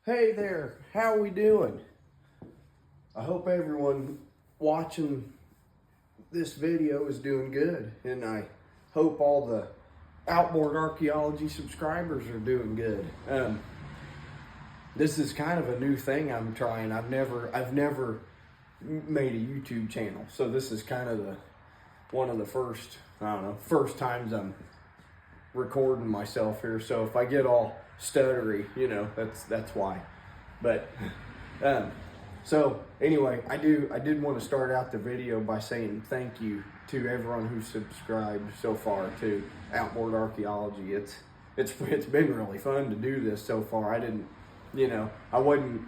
Hey there, how we doing? I hope everyone watching this video is doing good, and I hope all the Outboard Archaeology subscribers are doing good. This is kind of a new thing I'm trying. I've never made a YouTube channel, so this is kind of one of the first times I'm recording myself here. So if I get all stuttery, that's why. But so anyway, I did want to start out the video by saying thank you to everyone who subscribed so far to Outboard Archaeology. It's been really fun to do this so far. I wasn't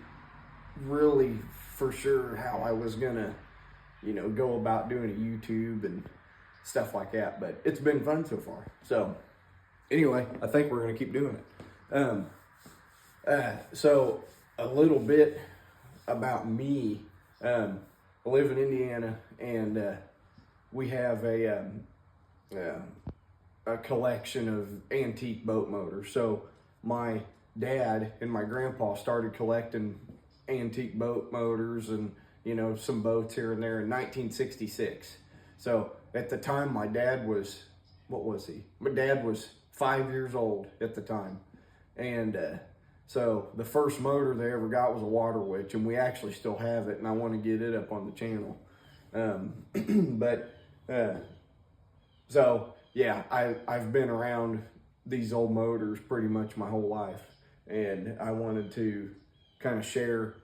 really for sure how I was gonna go about doing a YouTube and stuff like that, but it's been fun so far. So anyway, I think we're gonna keep doing it. So a little bit about me. I live in Indiana, and we have a collection of antique boat motors. So my dad and my grandpa started collecting antique boat motors and some boats here and there in 1966. So at the time, my dad was, what was he? My dad was 5 years old at the time, and so the first motor they ever got was a water witch, and we actually still have it, and I want to get it up on the channel. So yeah, I've been around these old motors pretty much my whole life, and I wanted to kind of share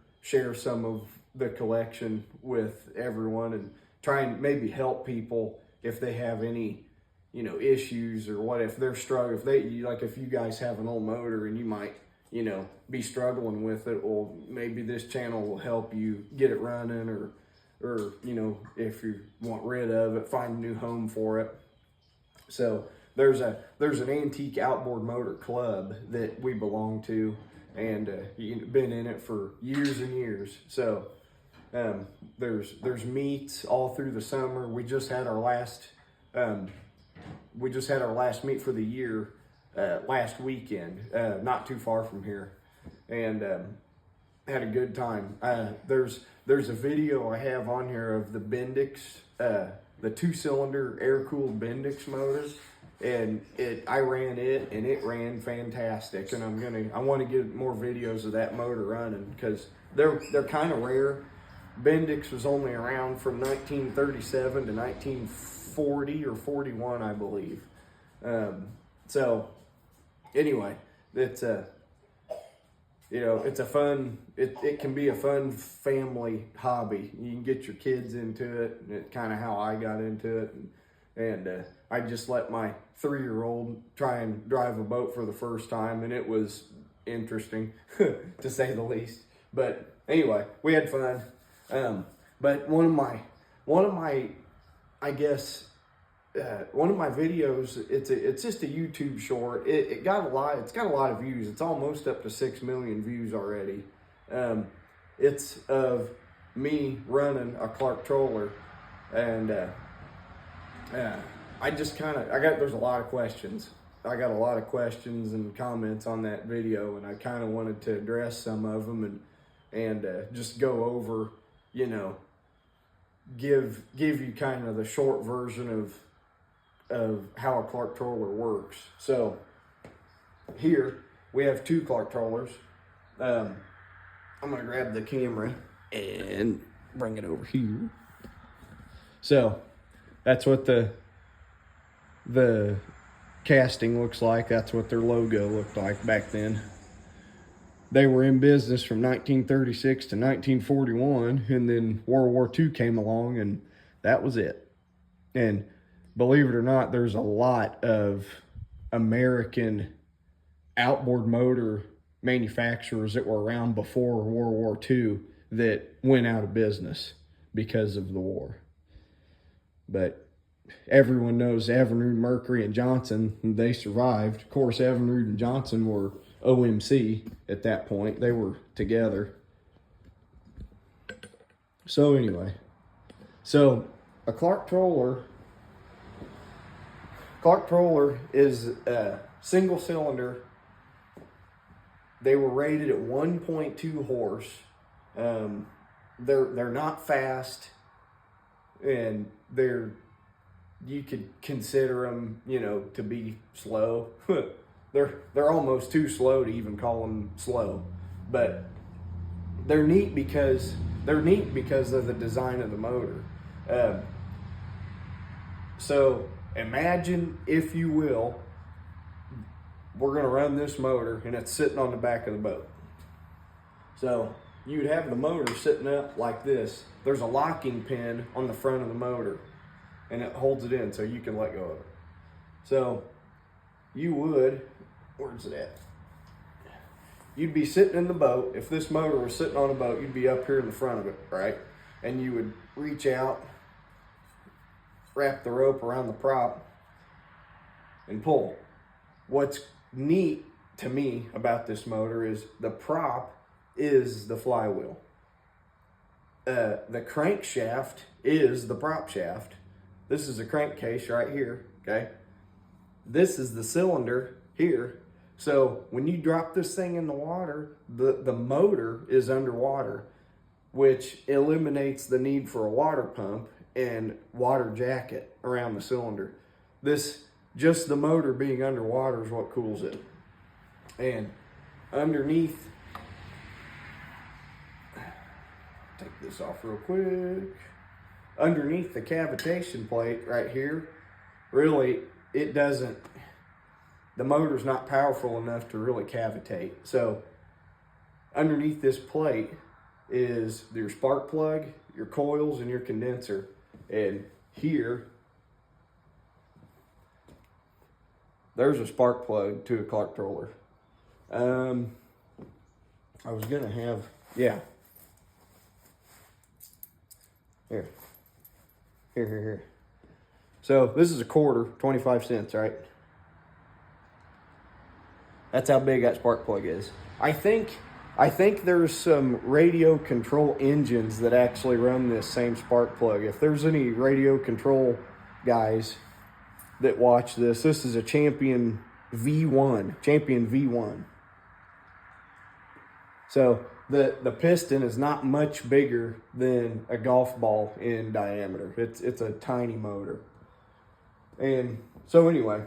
some of the collection with everyone and try and maybe help people if they have any issues, or what if they're struggling, if you guys have an old motor and you might be struggling with it. Well, maybe this channel will help you get it running, or if you want rid of it, find a new home for it. So there's an antique outboard motor club that we belong to, and been in it for years and years. So there's meets all through the summer. We just had our last meet for the year last weekend, not too far from here, and had a good time. There's a video I have on here of the Bendix, the 2-cylinder air-cooled Bendix motor, and I ran it, and it ran fantastic. And I want to get more videos of that motor running, because they're kind of rare. Bendix was only around from 1937 to 1940 or 41, I believe. So anyway, it can be a fun family hobby. You can get your kids into it, and it's kind of how I got into it. And I just let my 3-year-old try and drive a boat for the first time, and it was interesting to say the least. But anyway, we had fun. But one of my videos, it's just a YouTube short. It's got a lot of views. It's almost up to 6 million views already. It's of me running a Clarke Troller, and there's a lot of questions. I got a lot of questions and comments on that video, and I kind of wanted to address some of them and just go over, give you kind of the short version of how a Clarke Troller works. So here we have 2 Clarke Trollers. I'm gonna grab the camera and bring it over here. So that's what the casting looks like. That's what their logo looked like back then. They were in business from 1936 to 1941, and then World War II came along, and that was it. And believe it or not, there's a lot of American outboard motor manufacturers that were around before World War II that went out of business because of the war. But everyone knows Evinrude, Mercury, and Johnson. They survived. Of course, Evinrude and Johnson were OMC at that point. They were together. So anyway, a Clarke Troller is a single cylinder They were rated at 1.2 horse. They're not fast, and you could consider them, you know, to be slow. They're almost too slow to even call them slow, but they're neat because of the design of the motor. So imagine, if you will, we're going to run this motor and it's sitting on the back of the boat. So you'd have the motor sitting up like this. There's a locking pin on the front of the motor and it holds it in so you can let go of it. So you would, where's it at? You'd be sitting in the boat. If this motor was sitting on a boat, you'd be up here in the front of it, right? And you would reach out, wrap the rope around the prop, and pull. What's neat to me about this motor is the prop is the flywheel. The crankshaft is the prop shaft. This is a crankcase right here, okay? This is the cylinder here. So when you drop this thing in the water, the motor is underwater, which eliminates the need for a water pump and water jacket around the cylinder. Just the motor being underwater is what cools it. And underneath, take this off real quick. Underneath the cavitation plate right here, really, the motor's not powerful enough to really cavitate. So underneath this plate is your spark plug, your coils, and your condenser. And here, there's a spark plug to a Clarke Troller. I was gonna have, yeah. Here. So this is a quarter, 25 cents, right? That's how big that spark plug is. I think there's some radio control engines that actually run this same spark plug. If there's any radio control guys that watch this is a Champion V1. So the piston is not much bigger than a golf ball in diameter. It's a tiny motor. And so anyway,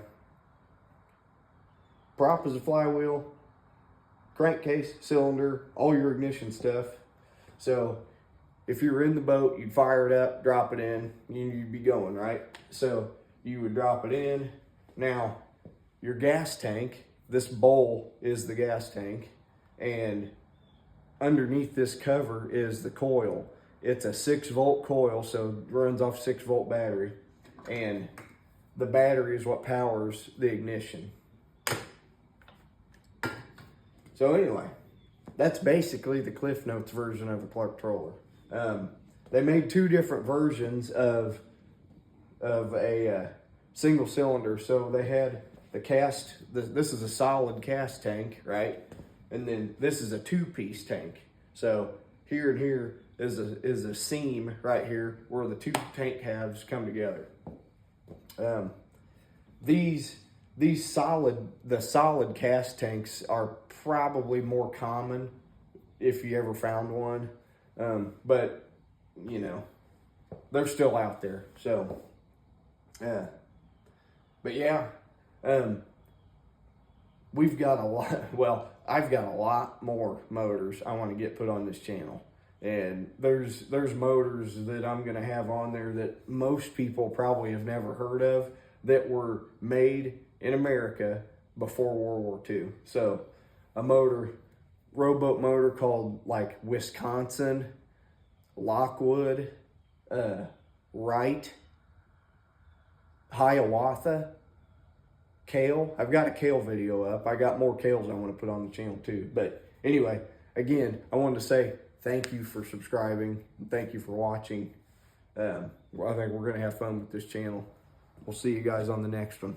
prop is a flywheel, crankcase, cylinder, all your ignition stuff. So if you were in the boat, you'd fire it up, drop it in, and you'd be going, right? So you would drop it in. Now, your gas tank, this bowl is the gas tank, and underneath this cover is the coil. It's a 6-volt coil, so it runs off 6-volt battery, and the battery is what powers the ignition. So anyway, that's basically the Cliff Notes version of a Clarke Troller. They made 2 different versions of a single cylinder. So they had this is a solid cast tank, right? And then this is a 2-piece tank. So here and here is a seam right here where the 2 tank halves come together. The solid cast tanks are probably more common if you ever found one. But you know, they're still out there. So, but yeah, we've got a lot. Well, I've got a lot more motors I want to get put on this channel, and there's motors that I'm gonna have on there that most people probably have never heard of, that were made in America before World War II. So a rowboat motor called like Wisconsin, Lockwood, Wright, Hiawatha, Kale. I've got a Kale video up. I got more Kales I want to put on the channel too. But anyway, again, I wanted to say thank you for subscribing. Thank you for watching. I think we're going to have fun with this channel. We'll see you guys on the next one.